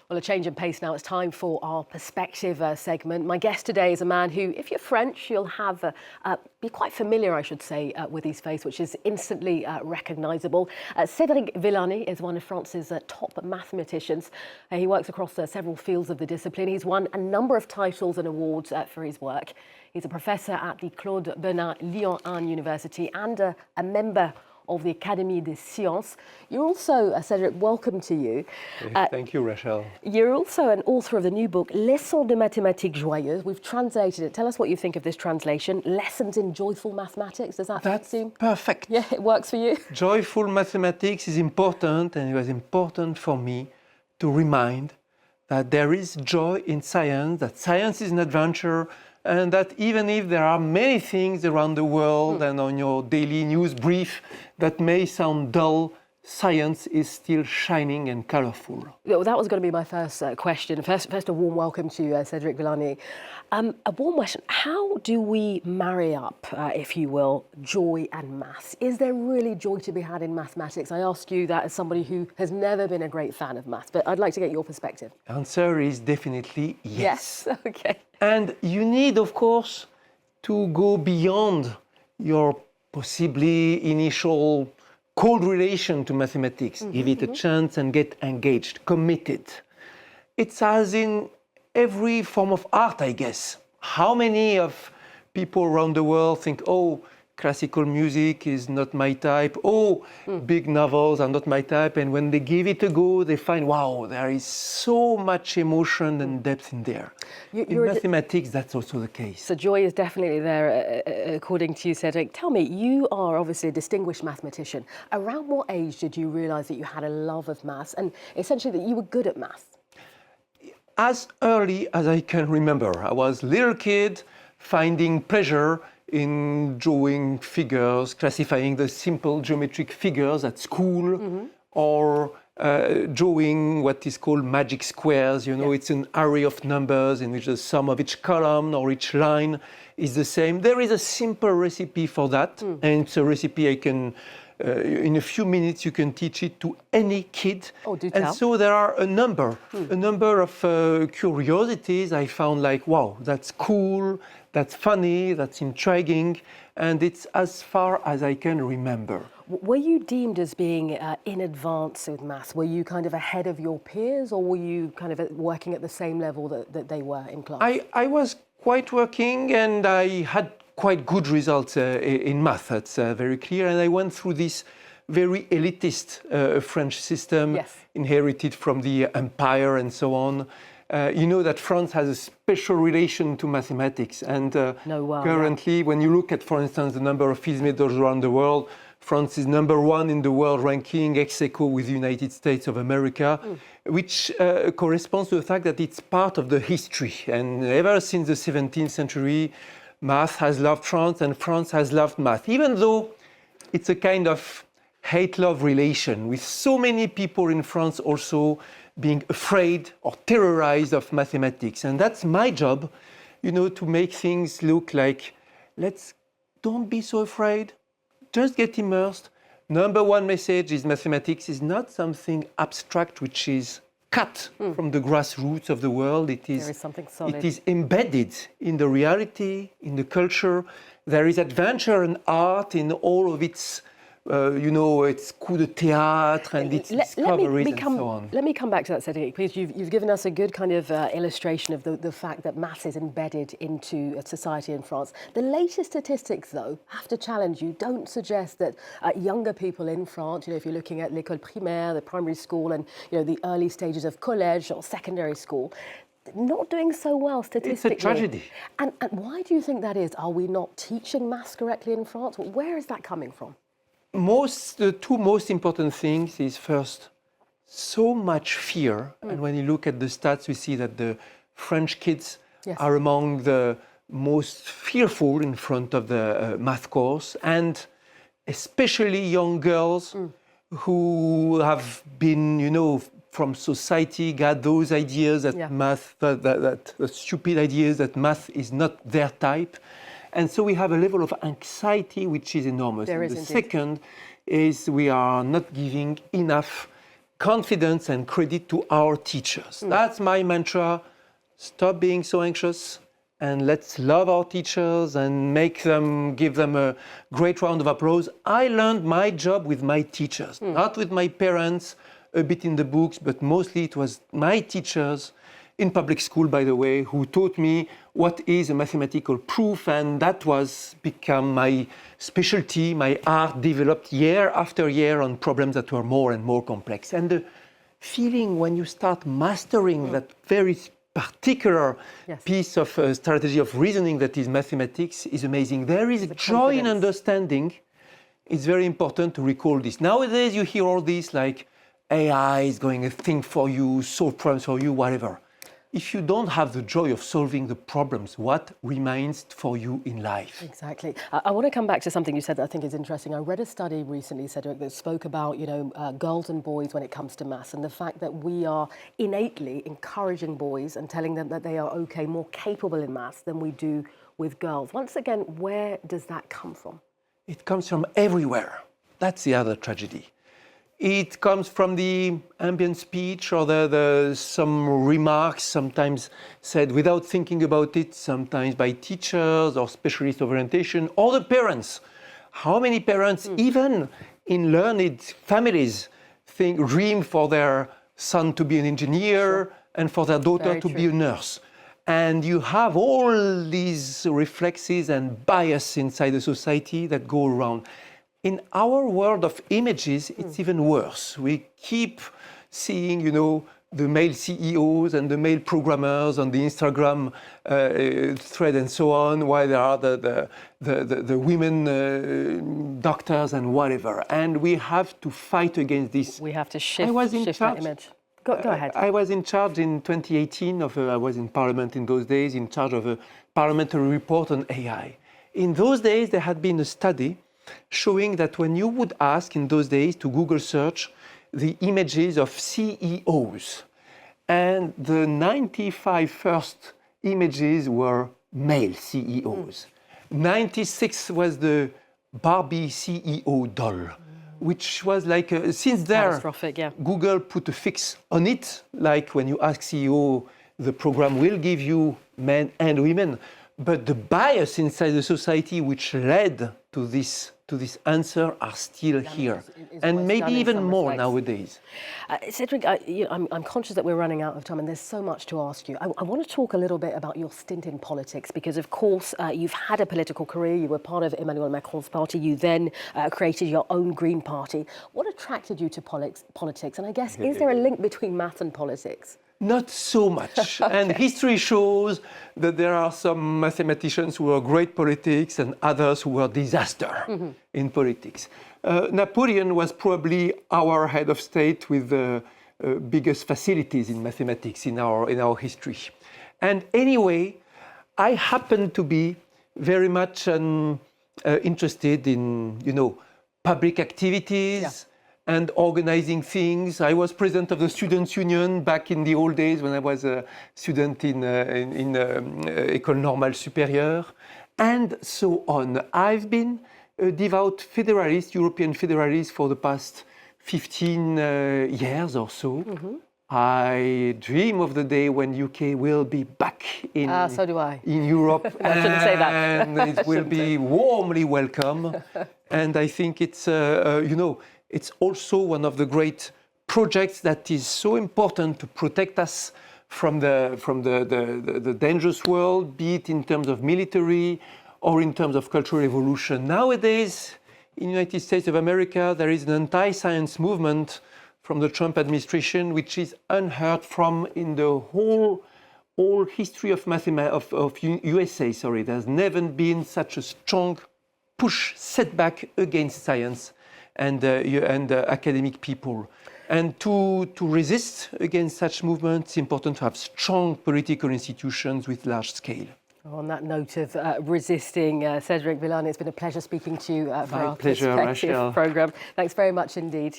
Well, a change in pace now. It's time for our perspective segment. My guest today is a man who, if you're French, you'll have be quite familiar, I should say, with his face, which is instantly recognisable. Cédric Villani is one of France's top mathematicians. He works across several fields of the discipline. He's won a number of titles and awards for his work. He's a professor at the Claude Bernard Lyon University and a member of the Académie des Sciences. You're also, Cedric, welcome to you. Thank you, Rachel. You're also an author of the new book, Leçons de mathématique joyeuse. We've translated it. Tell us what you think of this translation. Lessons in joyful mathematics. Does that seem perfect? Yeah, it works for you? Joyful mathematics is important, and it was important for me to remind that there is joy in science, that science is an adventure, and that even if there are many things around the world and on your daily news brief that may sound dull, science is still shining and colorful. Well, that was going to be my first question. First, a warm welcome to you, Cedric Villani. A warm question. How do we marry up, if you will, joy and maths? Is there really joy to be had in mathematics? I ask you that as somebody who has never been a great fan of maths, but I'd like to get your perspective. Answer is definitely yes. Yes, okay. And you need, of course, to go beyond your possibly initial cold relation to mathematics. Give it a chance and get engaged, committed. It's as in every form of art, I guess. How many of people around the world think, oh, classical music is not my type, big novels are not my type, and when they give it a go, they find, wow, there is so much emotion and depth in there. In mathematics, that's also the case. So joy is definitely there, according to you, Cedric. Tell me, you are obviously a distinguished mathematician. Around what age did you realise that you had a love of maths and essentially that you were good at maths? As early as I can remember. I was a little kid finding pleasure in drawing figures, classifying the simple geometric figures at school, or drawing what is called magic squares. You know, it's an array of numbers in which the sum of each column or each line is the same. There is a simple recipe for that, and it's a recipe I can, in a few minutes, you can teach it to any kid. Oh, do tell. And so there are a number of curiosities I found like, wow, that's cool, that's funny, that's intriguing, and it's as far as I can remember. Were you deemed as being in advance with maths? Were you kind of ahead of your peers, or were you kind of working at the same level that they were in class? I was quite working, and I had quite good results in math, that's very clear, and I went through this very elitist French system, inherited from the empire and so on. You know that France has a special relation to mathematics, and currently, when you look at, for instance, the number of fields medals around the world, France is #1 in the world ranking, ex aequo with the United States of America, which corresponds to the fact that it's part of the history. And ever since the 17th century, math has loved France, and France has loved math, even though it's a kind of hate-love relation, with so many people in France also being afraid or terrorized of mathematics. And that's my job, you know, to make things look like, don't be so afraid, just get immersed. Number one message is mathematics is not something abstract which is cut from the grassroots of the world. There is something solid. It is embedded in the reality, in the culture. There is adventure and art in all of its it's coup de théâtre and its discoveries and so on. Let me come back to that, Cedric, because you've given us a good kind of illustration of the fact that maths is embedded into society in France. The latest statistics, though, have to challenge you, don't suggest that younger people in France, you know, if you're looking at l'école primaire, the primary school, and, you know, the early stages of college or secondary school, not doing so well statistically. It's a tragedy. And why do you think that is? Are we not teaching maths correctly in France? Where is that coming from? The two most important things is first, so much fear. And when you look at the stats, we see that the French kids are among the most fearful in front of the math course, and especially young girls who have been, you know, from society, got those ideas that math, that stupid ideas that math is not their type. And so we have a level of anxiety which is enormous. There is the second is we are not giving enough confidence and credit to our teachers. That's my mantra. Stop being so anxious and let's love our teachers and give them a great round of applause. I learned my job with my teachers, not with my parents, a bit in the books, but mostly it was my teachers in public school, by the way, who taught me what is a mathematical proof, and that was become my specialty. My art developed year after year on problems that were more and more complex. And the feeling when you start mastering that very particular piece of strategy of reasoning that is mathematics is amazing. There is joy in understanding. It's very important to recall this. Nowadays, you hear all this like AI is going to think for you, solve problems for you, whatever. If you don't have the joy of solving the problems, what remains for you in life? Exactly. I want to come back to something you said that I think is interesting. I read a study recently, Cedric, that spoke about, girls and boys when it comes to maths, and the fact that we are innately encouraging boys and telling them that they are okay, more capable in maths than we do with girls. Once again, where does that come from? It comes from everywhere. That's the other tragedy. It comes from the ambient speech or some remarks sometimes said without thinking about it, sometimes by teachers or specialists of orientation or the parents. How many parents, even in learned families, dream for their son to be an engineer and for their daughter to be a nurse? And you have all these reflexes and bias inside the society that go around. In our world of images, it's even worse. We keep seeing, the male CEOs and the male programmers on the Instagram thread and so on, while there are the women doctors and whatever. And we have to fight against this. We have to shift that image. Go ahead. I was in charge in 2018 I was in Parliament in those days, in charge of a parliamentary report on AI. In those days, there had been a study showing that when you would ask in those days to Google search the images of CEOs, and the 95 first images were male CEOs. 96 was the Barbie CEO doll, which was like, since there, Google put a fix on it, like when you ask CEO, the program will give you men and women. But the bias inside the society which led to this answer are still here, and maybe even more nowadays. Cedric, I'm conscious that we're running out of time, and there's so much to ask you. I want to talk a little bit about your stint in politics, because of course you've had a political career. You were part of Emmanuel Macron's party. You then created your own Green Party. What attracted you to politics? And I guess, is there a link between math and politics? Not so much. And history shows that there are some mathematicians who are great politics and others who were disaster in politics. Napoleon was probably our head of state with the biggest facilities in mathematics in our history. And anyway, I happen to be very much interested in, public activities, and organizing things. I was president of the Students' Union back in the old days when I was a student in École Normale Supérieure, and so on. I've been a devout federalist, European federalist, for the past 15 years or so. I dream of the day when UK will be back in Europe. I shouldn't say that. And it will be warmly welcome. And I think it's, it's also one of the great projects that is so important to protect us from the dangerous world, be it in terms of military or in terms of cultural evolution. Nowadays, in the United States of America, there is an anti-science movement from the Trump administration, which is unheard from in the whole history of USA. There's never been such a strong push, setback against science and academic people. And to resist against such movements, it's important to have strong political institutions with large scale. On that note of resisting, Cédric Villani, it's been a pleasure speaking to you for our pleasure, Perspective Rachel. programme. Thanks very much indeed.